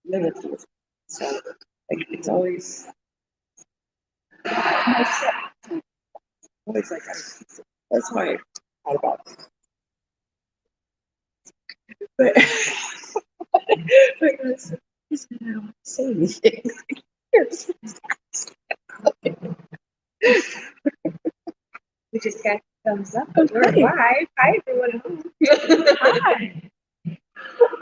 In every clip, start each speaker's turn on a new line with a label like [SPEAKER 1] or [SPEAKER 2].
[SPEAKER 1] military. So like it's always myself. Always like that's why I thought about it. But because I don't want to say anything.
[SPEAKER 2] We just got thumbs up. We're live. Hi, everyone. Hi.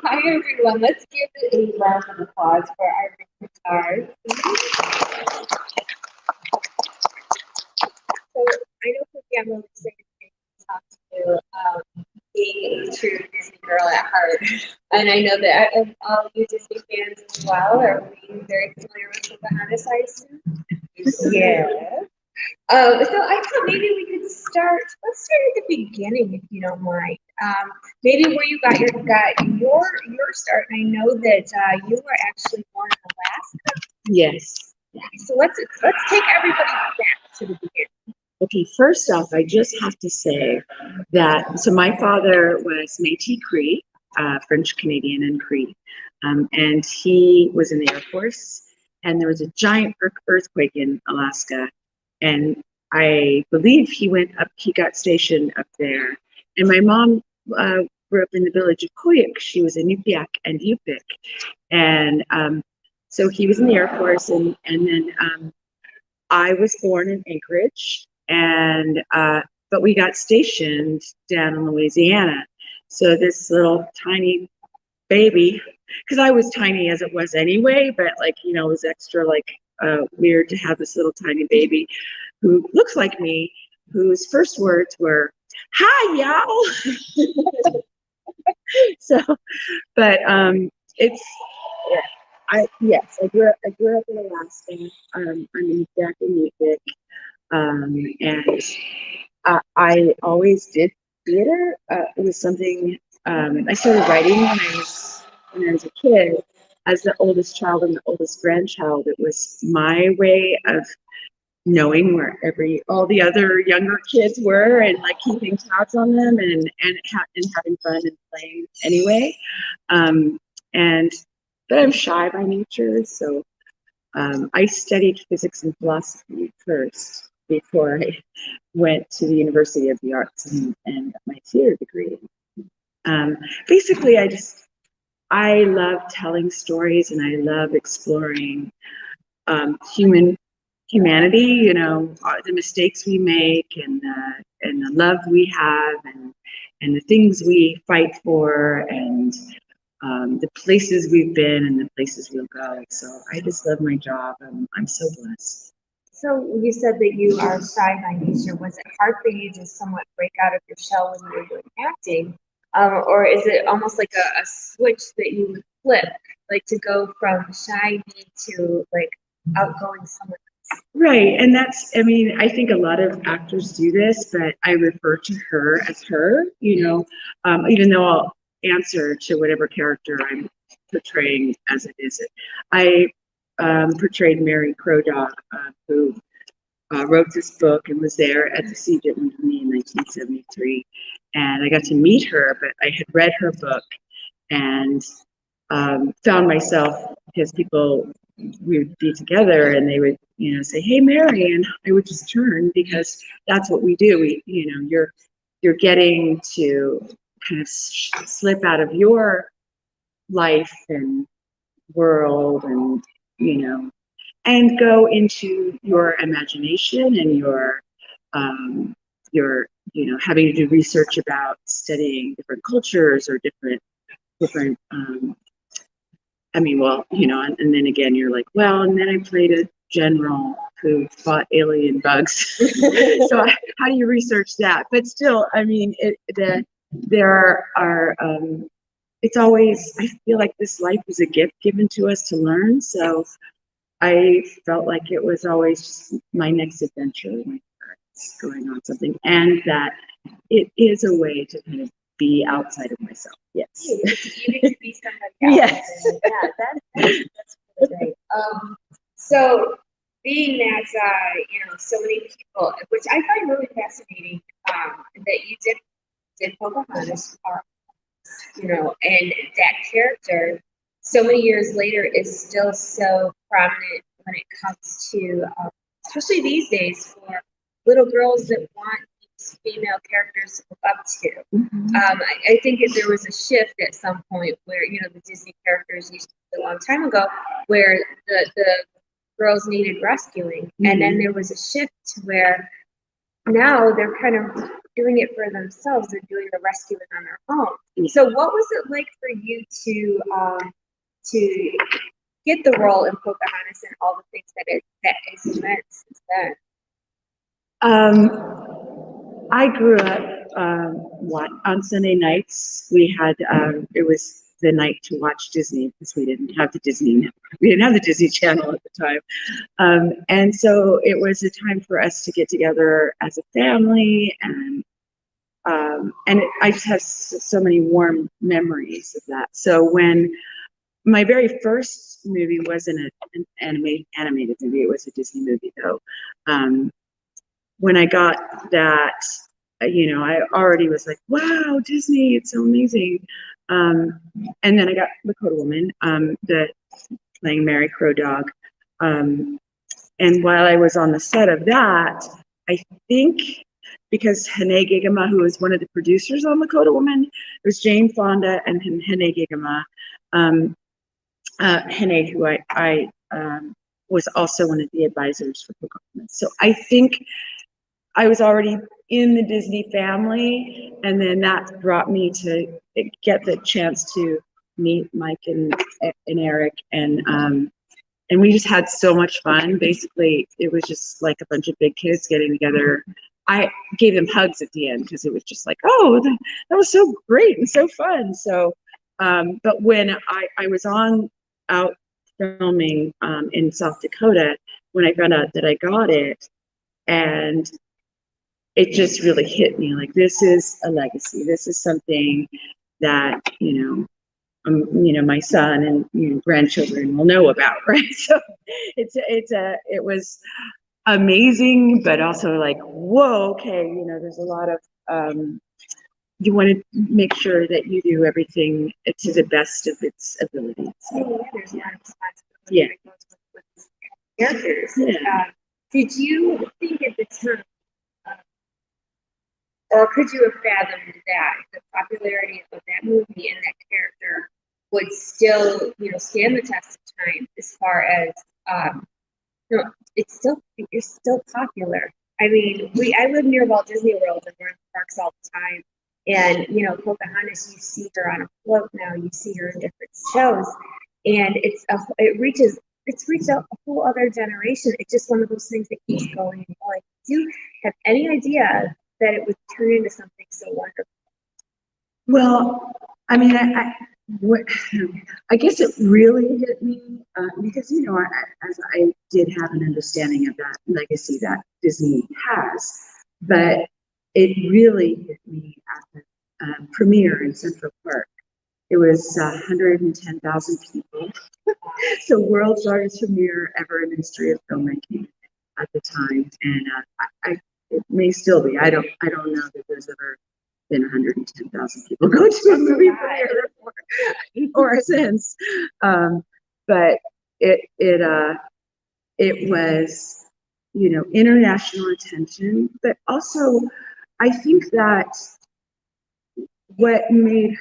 [SPEAKER 2] Hi, everyone. Let's give it a round of applause for Irene Bedard. So I know for me, I'm really excited to talk to you, being a true Disney girl at heart. And I know that all of you Disney fans as well are being very familiar with Pocahontas, I assume. Yeah. So I thought maybe we could start. Let's start at the beginning, if you don't mind. Maybe where you got your start. And I know that you were actually born in Alaska.
[SPEAKER 1] Yes.
[SPEAKER 2] So let's take everybody back to the beginning.
[SPEAKER 1] Okay, first off, I just have to say that, so my father was Métis Cree, French Canadian and Cree, and he was in the Air Force, and there was a giant earthquake in Alaska, and I believe he got stationed up there, and my mom grew up in the village of Koyuk. She was a Nupiaq and Yupik, and so he was in the Air Force, and then I was born in Anchorage, and but we got stationed down in Louisiana. So this little tiny baby, because I was tiny as it was anyway, but like it was extra like weird to have this little tiny baby who looks like me, whose first words were "Hi, y'all." So, but it's yeah. I grew up in Alaska. I'm back in Yupik. And I always did theater. It was something I started writing when I was a kid. As the oldest child and the oldest grandchild, it was my way of knowing where all the other younger kids were and like keeping tabs on them and having fun and playing anyway. And but I'm shy by nature, so I studied physics and philosophy first before I went to the University of the Arts and got my theater degree. Basically, I love telling stories and I love exploring humanity. The mistakes we make and the love we have and the things we fight for and the places we've been and the places we'll go. So I just love my job. I'm so blessed.
[SPEAKER 2] So you said that you are shy by nature. Was it hard for you to somewhat break out of your shell when you were doing acting? Or is it almost like a switch that you would flip, like to go from shy me to like outgoing someone else?
[SPEAKER 1] Right. And I think a lot of actors do this, but I refer to her as her, even though I'll answer to whatever character I'm portraying as it is. I portrayed Mary Crowdog, who wrote this book and was there at the siege at Windermere in 1973. And I got to meet her, but I had read her book and found myself, because we would be together and they would, say, "Hey, Mary," and I would just turn because that's what we do. You're getting to kind of slip out of your life and world and go into your imagination and your having to do research about studying different cultures or different and then again you're like, well, and then I played a general who fought alien bugs. So how do you research that? But still, there are it's always, I feel like this life is a gift given to us to learn. So I felt like it was always just my next adventure, my parents going on something, and that it is a way to kind of be outside of myself. Yes.
[SPEAKER 2] You get to be somebody else.
[SPEAKER 1] Yes.
[SPEAKER 2] Yeah, that's really great. So being that so many people, which I find really fascinating, that you did Pocahontas, and that character so many years later is still so prominent when it comes to, especially these days, for little girls that want these female characters to look up to. I think there was a shift at some point where, you know, the Disney characters used to be a long time ago, where the girls needed rescuing, and then there was a shift to where now they're kind of doing it for themselves. They're doing the rescuing on their own. So what was it like for you to get the role in Pocahontas and all the things that it's meant since then?
[SPEAKER 1] I grew up on Sunday nights. We had it was the night to watch Disney because we didn't have the Disney Channel at the time, and so it was a time for us to get together as a family, and I just have so many warm memories of that. So when my very first movie wasn't an animated movie, it was a Disney movie though. When I got that, you know, I already was like, wow, Disney, it's so amazing. And then I got Lakota Woman, playing Mary Crow Dog. And while I was on the set of that, I think because Hene Gigama, who was one of the producers on Lakota Woman, it was Jane Fonda and Hene Gigama. Hene, who I was also one of the advisors for Pocahontas. So I think I was already in the Disney family, and then that brought me to get the chance to meet Mike and Eric, and we just had so much fun. Basically, it was just like a bunch of big kids getting together. I gave them hugs at the end because it was just like, oh, that was so great and so fun. So, but when I was out filming in South Dakota, when I found out that I got it, and it just really hit me like, this is a legacy. This is something that, you know, my son and grandchildren will know about, right? So it was amazing, but also like, whoa, okay, you know, there's a lot of you want to make sure that you do everything to the best of its ability. So,
[SPEAKER 2] there's a lot of responsibility that goes with characters. Did you think at the time, or could you have fathomed that the popularity of that movie and that character would still, you know, stand the test of time as far as, you know, you're still popular. I mean, I live near Walt Disney World and we're in parks all the time. And, you know, Pocahontas, you see her on a float now, you see her in different shows. And it reached a whole other generation. It's just one of those things that keeps going and going. Do you have any idea that it would turn into something so wonderful?
[SPEAKER 1] Well, I mean, I guess it really hit me because, you know, as I did have an understanding of that legacy that Disney has, but it really hit me at the premiere in Central Park. It was 110,000 people. So world's largest premiere ever in the history of filmmaking at the time, and it may still be. I don't know that there's ever been 110,000 people go to a movie premiere or since. But it was, you know, international attention, but also I think that what made,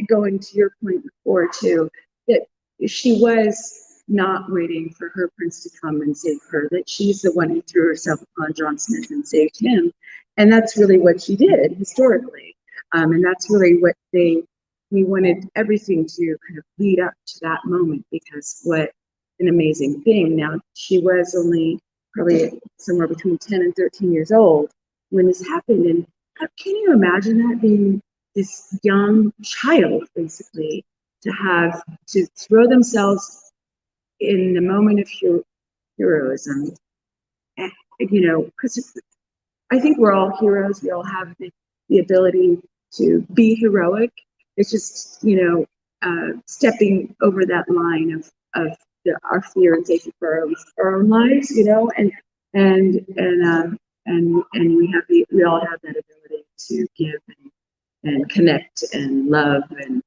[SPEAKER 1] going to your point before too, that she was not waiting for her prince to come and save her, that she's the one who threw herself upon John Smith and saved him. And that's really what she did historically. And that's really what we wanted everything to kind of lead up to that moment, because what an amazing thing. Now, she was only probably somewhere between 10 and 13 years old when this happened. And how can you imagine that, being this young child, basically, to throw themselves in the moment of heroism, and, you know, because I think we're all heroes. We all have the ability to be heroic. It's just, you know, stepping over that line of our fear and safety for our own lives, you know, and we all have that ability to give and connect and love and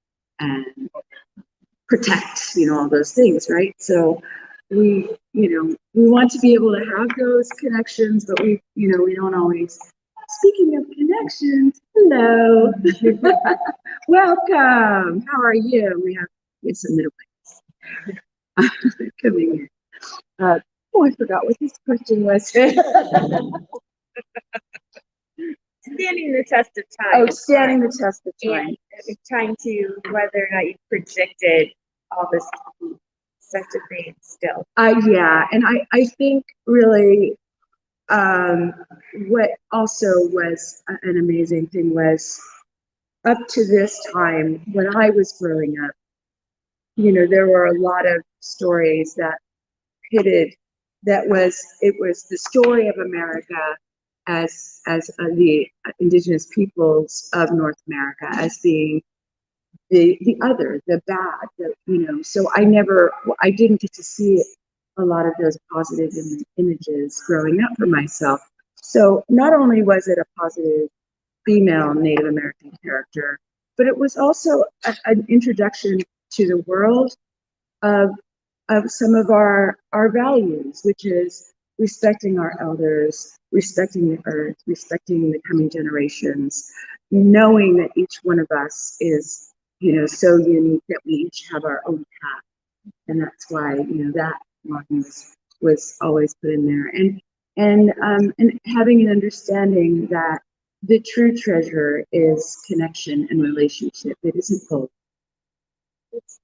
[SPEAKER 1] protect, all those things, right? So we, we want to be able to have those connections, but we don't always. Speaking of connections, hello, welcome. How are you? We have some middle coming in. Oh, I forgot what this question was.
[SPEAKER 2] Standing the test of time.
[SPEAKER 1] Oh, standing the test of time.
[SPEAKER 2] And trying to whether or not you predicted all this such a thing still.
[SPEAKER 1] Yeah, and I think really what also was an amazing thing was up to this time when I was growing up, there were a lot of stories that pitted it was the story of America as the indigenous peoples of North America as being the other, the bad, so I didn't get to see a lot of those positive images growing up for myself. So not only was it a positive female Native American character, but it was also an introduction to the world of some of our values, which is respecting our elders, respecting the earth, respecting the coming generations, knowing that each one of us is, so unique that we each have our own path. And that's why, that line was always put in there. And having an understanding that the true treasure is connection and relationship. It isn't gold.
[SPEAKER 2] It's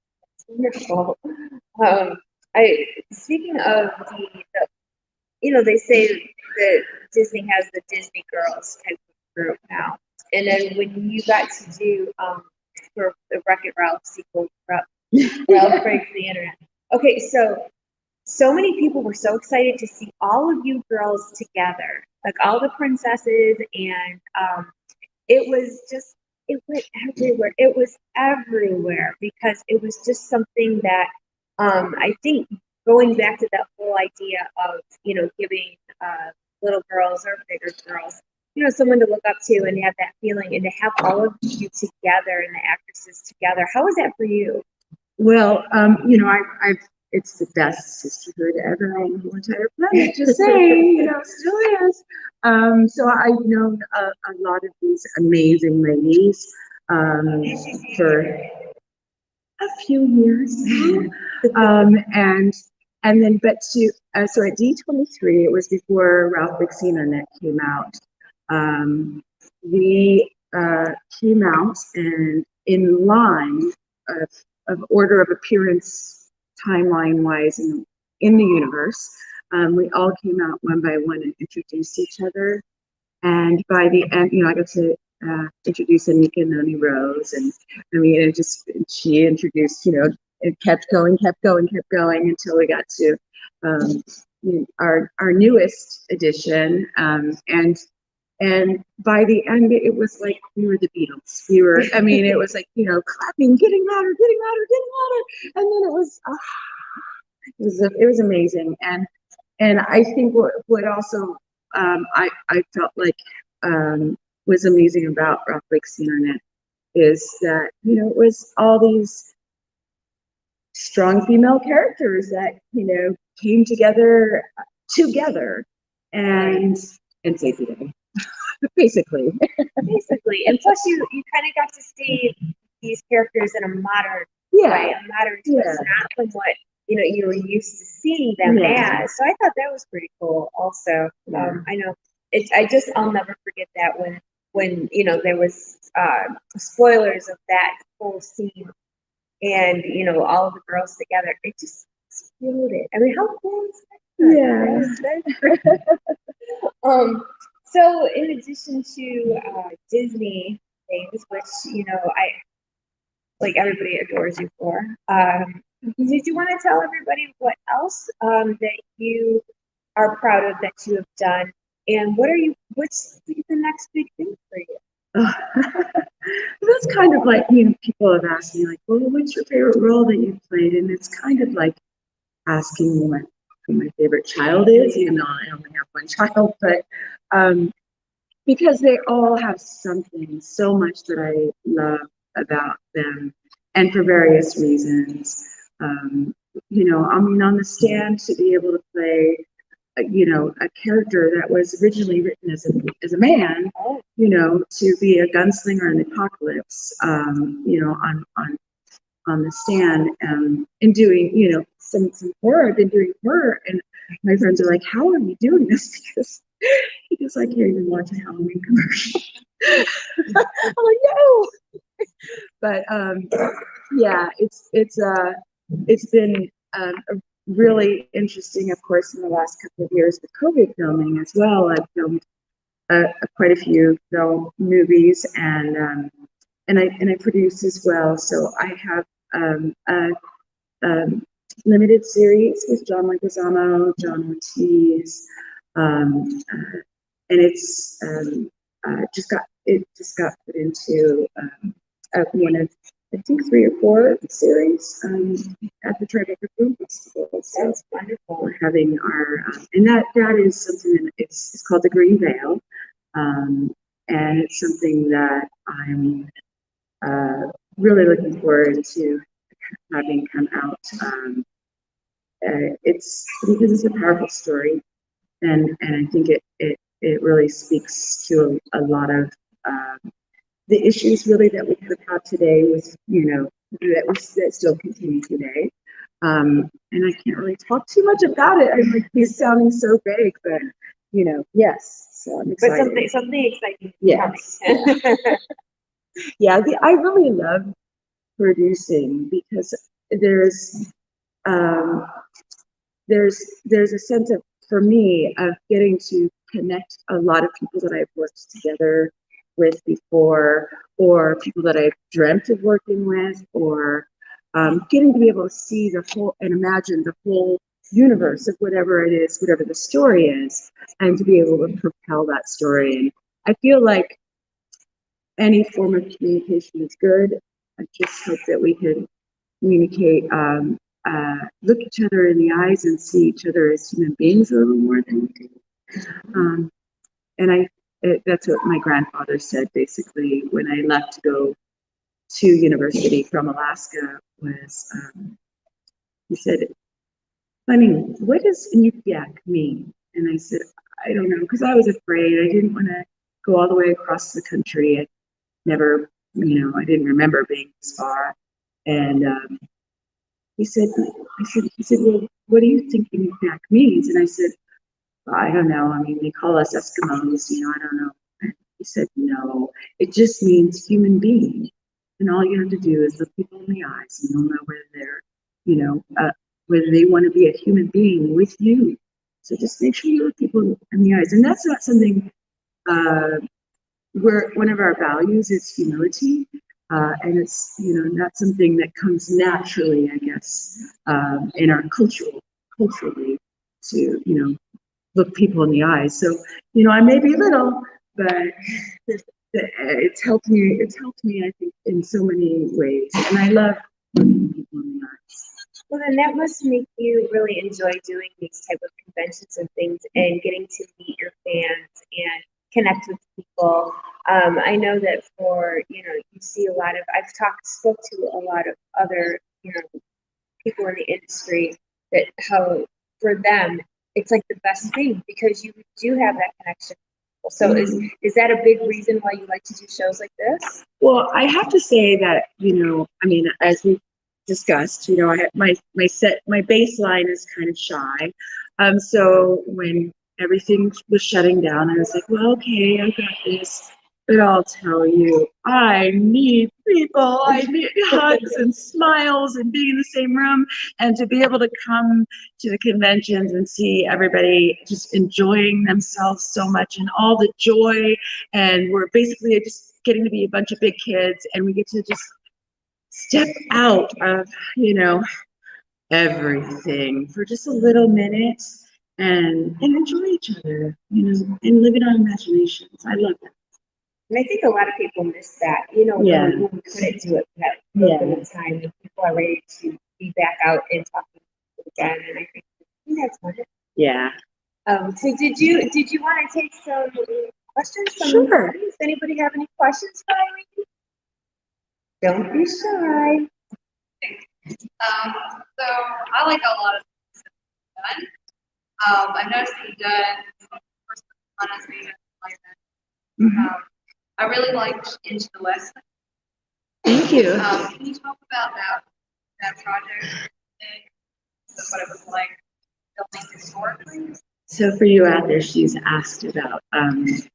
[SPEAKER 2] wonderful. Speaking of they say that Disney has the Disney Girls type of group now, and then when you got to do for the Wreck-It Ralph sequel, Ralph Breaks the Internet. Okay, so many people were so excited to see all of you girls together, like all the princesses, and it went everywhere. It was everywhere because it was just something that I think going back to that whole idea of giving little girls or bigger girls someone to look up to and have that feeling, and to have all of you together and the actresses together. How was that for you?
[SPEAKER 1] Well, I've it's the best sisterhood ever on the whole entire planet. Just saying, still is. So I've known a lot of these amazing ladies for a few years, and then so at D23, it was before Ralph Breaks the Internet came out. We came out, and in line of order of appearance, timeline wise, in the universe, we all came out one by one and introduced each other. And by the end, I got to introduce Anika Noni Rose, and she introduced, it kept going until we got to our newest edition, and by the end, it was like we were the Beatles. It was like, clapping, getting louder, and then it was amazing. And I think what also I felt like was amazing about Ralph Breaks the Internet is that it was all these strong female characters that came together and saved the day. Basically,
[SPEAKER 2] and plus you kind of got to see these characters in a modern way, a modern twist, not from what you were used to seeing them as. So I thought that was pretty cool. Also, I know I'll never forget that when there was spoilers of that whole scene, and all of the girls together. It just exploded. I mean, how cool is that? Yeah. So in addition to Disney things, which I like everybody adores you for, did you want to tell everybody what else that you are proud of that you have done, and what's the next big thing for you?
[SPEAKER 1] That's kind of like, people have asked me, like, well, what's your favorite role that you've played? And it's kind of like asking me who my favorite child is, even though I only have one child, but because they all have something so much that I love about them. and for various reasons. You know, I mean, on the stand to be able to play, you know, a character that was originally written as a man, you know, to be a gunslinger in the apocalypse, you know, on the stand, and doing, you know, some horror. I've been doing horror, and my friends are like, "How are you doing this?" Because I can't even watch a Halloween commercial. I'm like, no. But yeah, it's been really interesting, of course, in the last couple of years with COVID filming as well. I've filmed quite a few film movies, and I produce as well. So I have a limited series with John Leguizamo, John Ortiz, and it just got put into one of, I think, 3 or 4 series at the Tribeca Film Festival. So that's wonderful. We're having our and that is something that it's called The Green Veil, and it's something that I'm really looking forward to having come out. It's because it's a powerful story, and I think it really speaks to a lot of the issues really that we could have had today with, you know, that still continue today. And I can't really talk too much about it. I'm like, he's sounding so vague, but you know, yes. So I'm excited.
[SPEAKER 2] But something exciting.
[SPEAKER 1] Yes. Yeah, I really love producing because um, there's a sense of, for me, of getting to connect a lot of people that I've worked together with before, or people that I've dreamt of working with, or getting to be able to see the whole and imagine the whole universe of whatever it is, whatever the story is, and to be able to propel that story. And I feel like any form of communication is good. I just hope that we can communicate, look each other in the eyes and see each other as human beings a little more than we do. And that's what my grandfather said basically when I left to go to university from Alaska was, he said, "Honey, what does Inupiaq mean?" And I said, "I don't know," because I was afraid. I didn't want to go all the way across the country. I never, you know, I didn't remember being this far. And he said, "Well, what do you think Inupiaq means?" And I said, "I don't know. I mean, they call us Eskimos, you know, I don't know." And he said, "No, it just means human being. And all you have to do is look people in the eyes and you'll know whether they're, you know, whether they want to be a human being with you. So just make sure you look people in the eyes." And that's not something, where one of our values is humility. And it's, you know, not something that comes naturally, I guess, in our culturally to, you know, look people in the eyes. So, you know, I may be little, but it's helped me. It's helped me, I think, in so many ways. And I love looking people in the eyes.
[SPEAKER 2] Well, then that must make you really enjoy doing these type of conventions and things and getting to meet your fans and connect with people. I know that for, you know, you see a lot of, spoke to a lot of other, you know, people in the industry that how for them, it's like the best thing because you do have that connection. So is that a big reason why you like to do shows like this?
[SPEAKER 1] Well, I have to say that, you know, I mean, as we discussed, you know, I have my baseline is kind of shy. So when everything was shutting down, I was like, well, okay, I got this. But I'll tell you, I need people. I need hugs and smiles and being in the same room, and to be able to come to the conventions and see everybody just enjoying themselves so much and all the joy. And we're basically just getting to be a bunch of big kids, and we get to just step out of, you know, everything for just a little minute and enjoy each other, you know, and live in our imaginations. I love that.
[SPEAKER 2] And I think a lot of people miss that, you know,
[SPEAKER 1] Yeah.
[SPEAKER 2] when we couldn't do it that time, when people are ready to be back out and talking again. And I think that's wonderful.
[SPEAKER 1] Yeah.
[SPEAKER 2] So did you want to take some questions from
[SPEAKER 1] Sure.
[SPEAKER 2] the audience? Anybody have any questions for Irene? Don't be shy. So I like a lot of things that you've done. I've noticed that you've done first honest reading like that. I really liked Into the West.
[SPEAKER 1] Thank you.
[SPEAKER 2] Can you talk about that project and what it was like filming historically?
[SPEAKER 1] So for you out there, she's asked about Into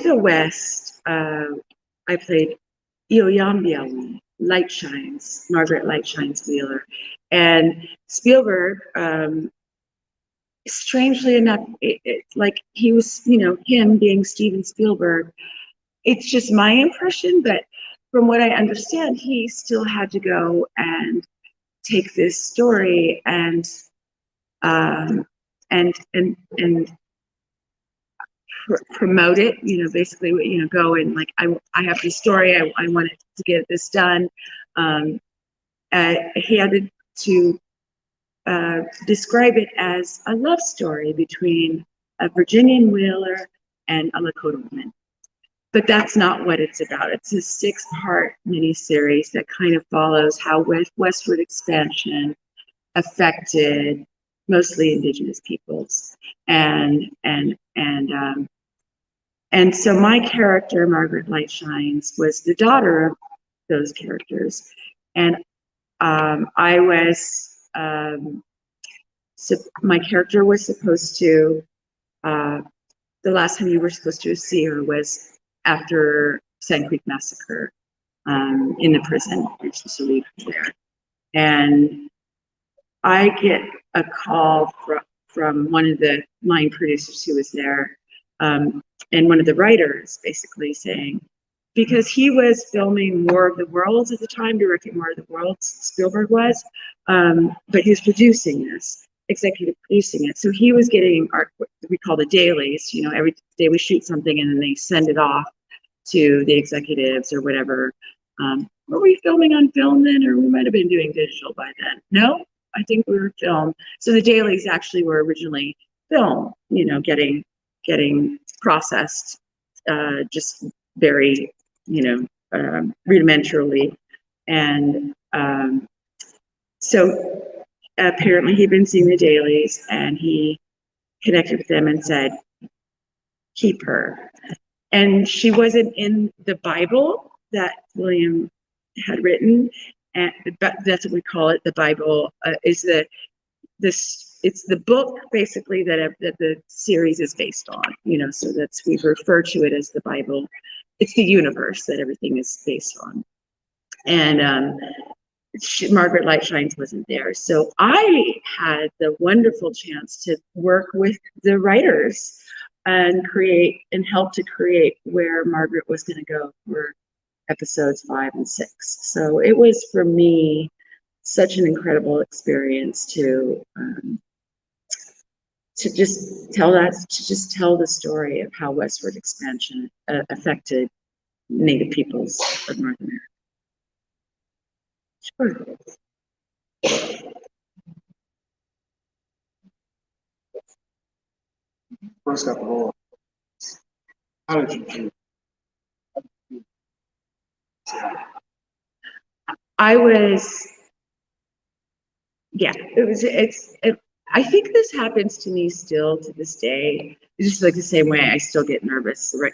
[SPEAKER 1] the West. I played Ioyambiawi, Light Shines, Margaret Light Shines Wheeler, and Spielberg. Strangely enough, like he was, him being Steven Spielberg. It's just my impression, but from what I understand, he still had to go and take this story and promote it, basically, go and like, I have this story, I wanted to get this done. He had to describe it as a love story between a Virginian whaler and a Lakota woman. But that's not what it's about. It's a 6-part miniseries that kind of follows how westward expansion affected mostly Indigenous peoples, and so my character, Margaret Light Shines, was the daughter of those characters, and I was my character was supposed to. The last time you were supposed to see her was after Sand Creek Massacre, in the prison. I used to leave there, and I get a call from one of the line producers who was there, and one of the writers basically saying, because he was filming War of the Worlds at the time, directing War of the Worlds, Spielberg was, but he was producing this, executive producing it. So he was getting what we call the dailies. Every day we shoot something and then they send it off to the executives or whatever. Were we filming on film then, or we might have been doing digital by then? No, I think we were film. So the dailies actually were originally film, getting processed, just very, rudimentarily. And so apparently he'd been seeing the dailies and he connected with them and said, keep her. And she wasn't in the Bible that William had written, and that's what we call it. The Bible is it's the book basically that the series is based on. So we refer to it as the Bible. It's the universe that everything is based on. And Margaret Light Shines wasn't there, so I had the wonderful chance to work with the writers and help to create where Margaret was going to go for episodes 5 and 6. So it was, for me, such an incredible experience to just tell the story of how westward expansion affected Native peoples of North America. Sure.
[SPEAKER 3] First of all, how did you feel?
[SPEAKER 1] I was, yeah, I think this happens to me still to this day. It's just like the same way I still get nervous, right?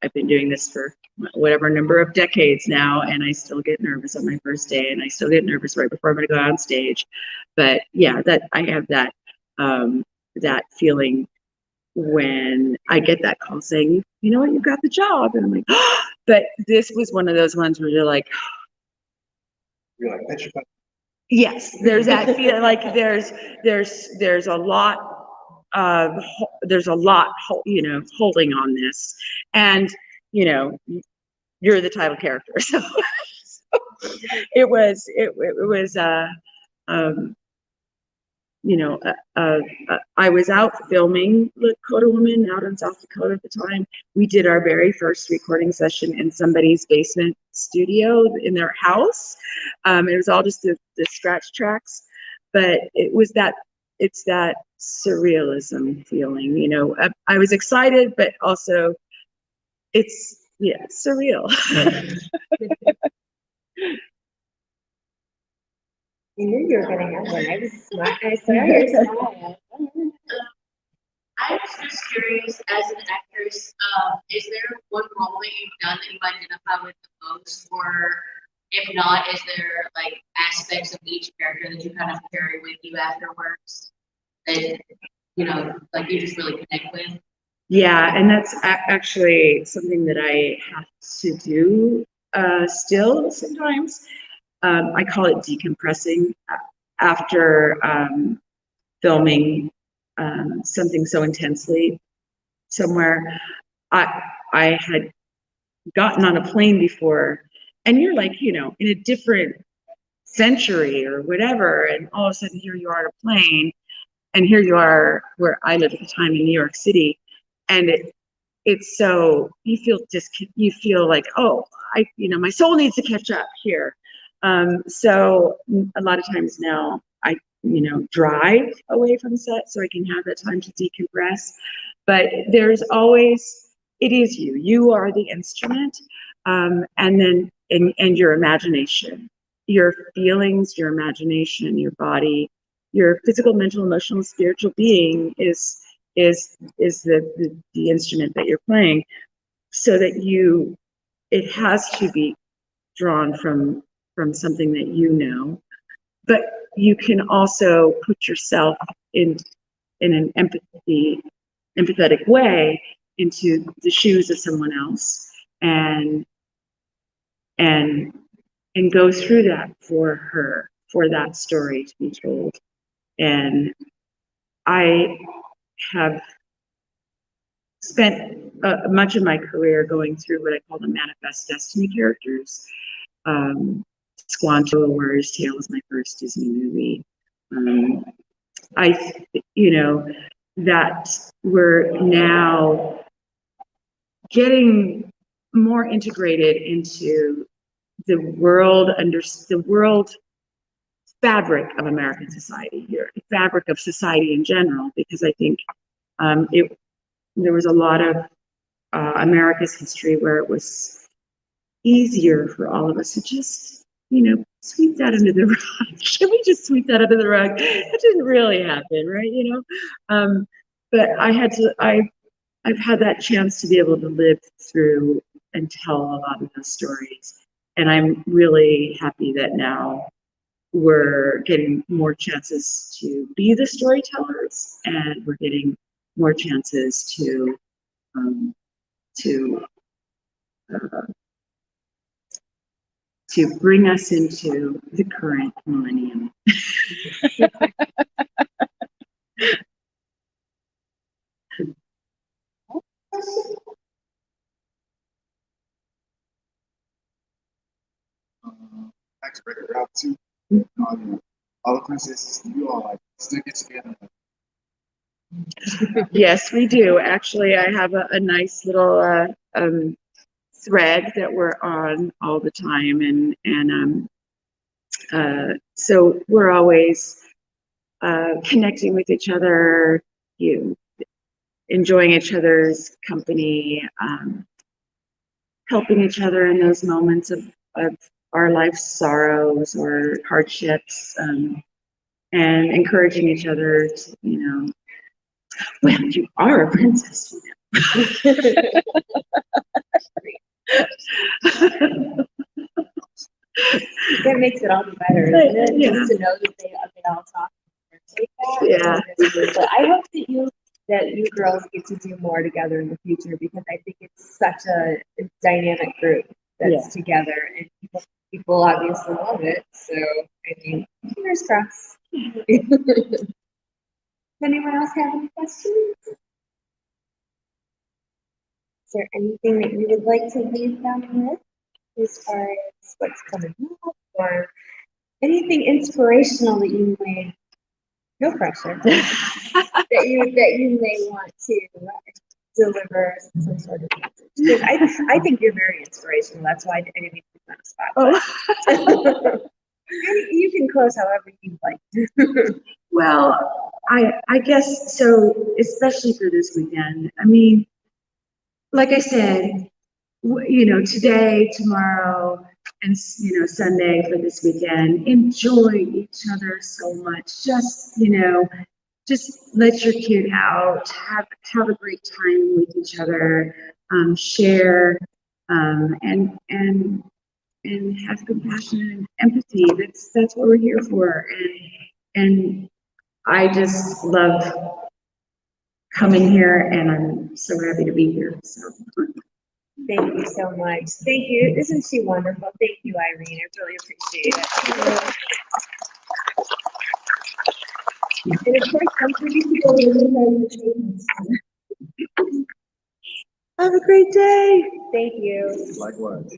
[SPEAKER 1] I've been doing this for whatever number of decades now, and I still get nervous on my first day, and I still get nervous right before I'm going to go on stage. But yeah, that I have that feeling when I get that call saying, you know what, you've got the job, and I'm like, oh! But this was one of those ones where you're like, yes, there's that feeling, like there's a lot holding on this, and you're the title character, so it was I was out filming Lakota Woman out in South Dakota at the time. We did our very first recording session in somebody's basement studio in their house. It was all just the scratch tracks, but it's that surrealism feeling. I was excited, but also it's yeah, surreal.
[SPEAKER 2] I knew you were gonna have one. I was smart. I saw your smile.
[SPEAKER 4] I was just curious, as an actress, is there one role that you've done that you identify with the most, or if not, is there like aspects of each character that you kind of carry with you afterwards that like you just really connect with?
[SPEAKER 1] Yeah, and that's actually something that I have to do still sometimes. I call it decompressing after filming something so intensely somewhere. I I had gotten on a plane before, and you're like, in a different century or whatever, and all of a sudden here you are on a plane, and here you are where I lived at the time in New York City, and it's so you feel like, oh, my soul needs to catch up here. So a lot of times now I drive away from set so I can have that time to decompress. But there's always, it is you are the instrument, and then and your imagination, your feelings, your imagination, your body, your physical, mental, emotional, spiritual being is the instrument that you're playing, so that it has to be drawn from something that but you can also put yourself in an empathetic way into the shoes of someone else, and and and go through that for that story to be told. And I have spent much of my career going through what I call the manifest destiny characters. Squanto, A Warrior's Tale is my first Disney movie. That we're now getting more integrated into the world fabric of American society here, the fabric of society in general, because I think there was a lot of America's history where it was easier for all of us to just, sweep that under the rug. Should we just sweep that under the rug? That didn't really happen, right? But I've had that chance to be able to live through and tell a lot of those stories. And I'm really happy that now we're getting more chances to be the storytellers, and we're getting more chances to to uh, to bring us into the current millennium.
[SPEAKER 3] Next break round two. All the princesses, you all like still get together.
[SPEAKER 1] Yes, we do. Actually, I have a nice little thread that we're on all the time, and so we're always connecting with each other, enjoying each other's company, helping each other in those moments of our life's sorrows or hardships, and encouraging each other to, well, you are a princess.
[SPEAKER 2] That makes it all the better, isn't it?
[SPEAKER 1] Yeah.
[SPEAKER 2] Just to know that they all talk and take that.
[SPEAKER 1] Yeah.
[SPEAKER 2] But I hope that you girls get to do more together in the future, because I think it's such a dynamic group that's together, and people obviously love it. So I mean, fingers crossed. Does anyone else have any questions? Is there anything that you would like to leave them with as far as what's coming up, or anything inspirational that you may, no pressure, that you may want to deliver some sort of message? Because I think you're very inspirational. That's why I didn't even put you on the spot. Oh. You can close however you'd like.
[SPEAKER 1] Well, I guess so, especially for this weekend. I mean, like I said, today, tomorrow, and Sunday for this weekend. Enjoy each other so much. Just let your kid out. Have a great time with each other. Share, and have compassion and empathy. That's what we're here for. And I just love coming here, and I'm so happy to be here. So.
[SPEAKER 2] Thank you so much. Thank you. Isn't she wonderful? Thank you, Irene. I really appreciate it. And of course, I'm pretty
[SPEAKER 1] Have a great day.
[SPEAKER 2] Thank you.
[SPEAKER 3] Likewise.